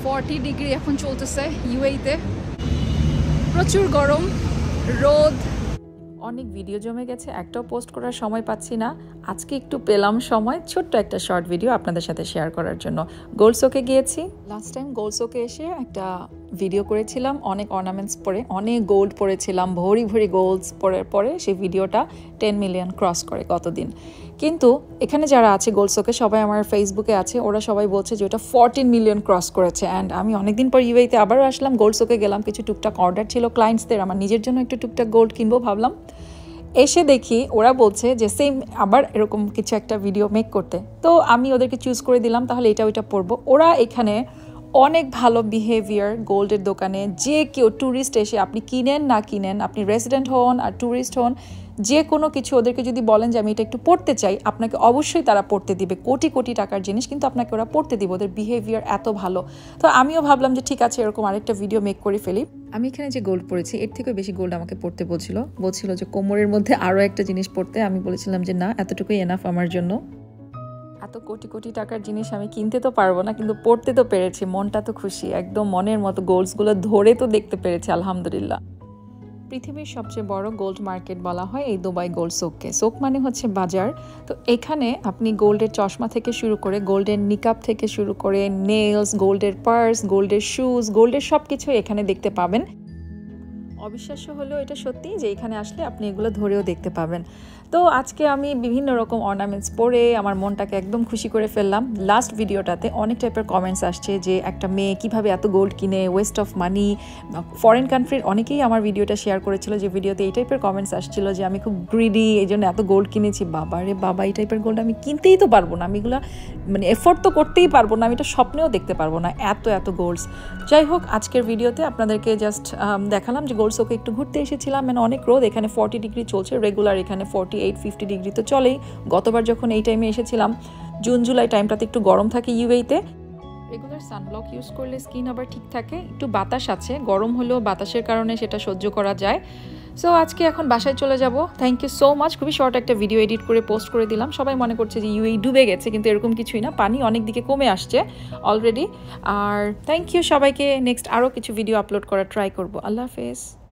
40 degree এখন চলতেছে ইউএইতে, প্রচুর গরম, রোদ, অনেক ভিডিও জমে গেছে, একটাও পোস্ট করার সময় পাচ্ছি না। আজকে একটু পেলাম সময়, ছোট্ট একটা শর্ট ভিডিও আপনাদের সাথে শেয়ার করার জন্য। গোল্ড সোকে গিয়েছি, লাস্ট টাইম গোল্ড সোকে এসে একটা ভিডিও করেছিলাম, অনেক অর্নামেন্টস পরে, অনেক গোল্ড পরেছিলাম, ভরি ভরি গোল্ডস পরে সেই ভিডিওটা 10 মিলিয়ন ক্রস করে গতদিন। কিন্তু এখানে যারা আছে গোল্ড সোকে, সবাই আমার ফেসবুকে আছে, ওরা সবাই বলছে যে ওটা 14 মিলিয়ন ক্রস করেছে। অ্যান্ড আমি অনেকদিন পর ইউএইতে আবারও আসলাম, গোল্ড সোকে গেলাম, কিছু টুকটাক অর্ডার ছিল ক্লায়েন্টসদের, আমার নিজের জন্য একটু টুকটাক গোল্ড কিনবো ভাবলাম। এসে দেখি ওরা বলছে যে সেম আবার এরকম কিছু একটা ভিডিও মেক করতে, তো আমি ওদেরকে চুজ করে দিলাম তাহলে এটা ওইটা পরবো। ওরা এখানে অনেক ভালো বিহেভিয়ার গোল্ডের দোকানে, যে কেউ ট্যুরিস্ট এসে, আপনি কিনেন না কিনেন, আপনি রেসিডেন্ট হন আর ট্যুরিস্ট হন, যে কোনো কিছু ওদেরকে যদি বলেন যে আমি এটা একটু পড়তে চাই, আপনাকে অবশ্যই তারা পড়তে দিবে। কোটি কোটি টাকার জিনিস কিন্তু আপনাকে ওরা পড়তে দিবে, ওদের বিহেভিয়ার এত ভালো। তো আমিও ভাবলাম যে ঠিক আছে, এরকম আরেকটা ভিডিও মেক করে ফেলি। আমি এখানে যে গোল্ড পরেছি এর থেকেও বেশি গোল্ড আমাকে পড়তে বলছিল যে কোমরের মধ্যে আরও একটা জিনিস পড়তে। আমি বলেছিলাম যে না, এতটুকুই এনাফ আমার জন্য। এত কোটি কোটি টাকার জিনিস আমি কিনতে তো পারবো না, কিন্তু পড়তে তো পেরেছি, মনটা তো খুশি, একদম মনের মতো গোল্ডসগুলো ধরে তো দেখতে পেরেছি, আলহামদুলিল্লাহ। পৃথিবীর সবচেয়ে বড় গোল্ড মার্কেট বলা হয় এই দুবাই গোল্ড সোককে। সোক মানে হচ্ছে বাজার। তো এখানে আপনি গোল্ডের চশমা থেকে শুরু করে, গোল্ডের নিকাপ থেকে শুরু করে, নেলস, গোল্ডের পার্স, গোল্ডের শুজ, গোল্ডের সব কিছু এখানে দেখতে পাবেন। অবিশ্বাস্য হলেও এটা সত্যি যে এখানে আসলে আপনি এগুলো ধরেও দেখতে পাবেন। তো আজকে আমি বিভিন্ন রকম অর্নামেন্টস পরে আমার মনটাকে একদম খুশি করে ফেললাম। লাস্ট ভিডিওটাতে অনেক টাইপের কমেন্টস আসছে যে একটা মেয়ে কিভাবে এত গোল্ড কিনে, ওয়েস্ট অফ মানি। ফরেন কান্ট্রির অনেকেই আমার ভিডিওটা শেয়ার করেছিল, যে ভিডিওতে এই টাইপের কমেন্টস আসছিল যে আমি খুব গ্রিডি, এই জন্য এত গোল্ড কিনেছি। বাবা রে বাবা, এই টাইপের গোল্ড আমি কিনতেই তো পারবো না, আমি এগুলো মানে এফোর্ড তো করতেই পারবো না, আমি এটা স্বপ্নেও দেখতে পারবো না, এত গোল্ডস। যাই হোক, আজকের ভিডিওতে আপনাদেরকে জাস্ট দেখালাম যে গোল্ড সোকে একটু ঘুরতে এসেছিলাম। মানে অনেক রোদ, এখানে 40 ডিগ্রি চলছে রেগুলার, এখানে 48-50 ডিগ্রি তো চলেই। গতবার যখন এই টাইমে এসেছিলাম, জুন জুলাই টাইমটাতে একটু গরম থাকে ইউএইতে। রেগুলার সানব্লক ইউজ করলে স্কিন আবার ঠিক থাকে। একটু বাতাস আছে, গরম হলেও বাতাসের কারণে সেটা সহ্য করা যায়। সো আজকে এখন বাসায় চলে যাব। Thank you so much. খুবই শর্ট একটা ভিডিও এডিট করে পোস্ট করে দিলাম। সবাই মনে করছে যে ইউএই ডুবে গেছে, কিন্তু এরকম কিছুই না, পানি অনেক দিকে কমে আসছে অলরেডি। আর থ্যাংক ইউ সবাইকে। নেক্সট আরও কিছু ভিডিও আপলোড করার ট্রাই করব। আল্লাহ হাফেজ।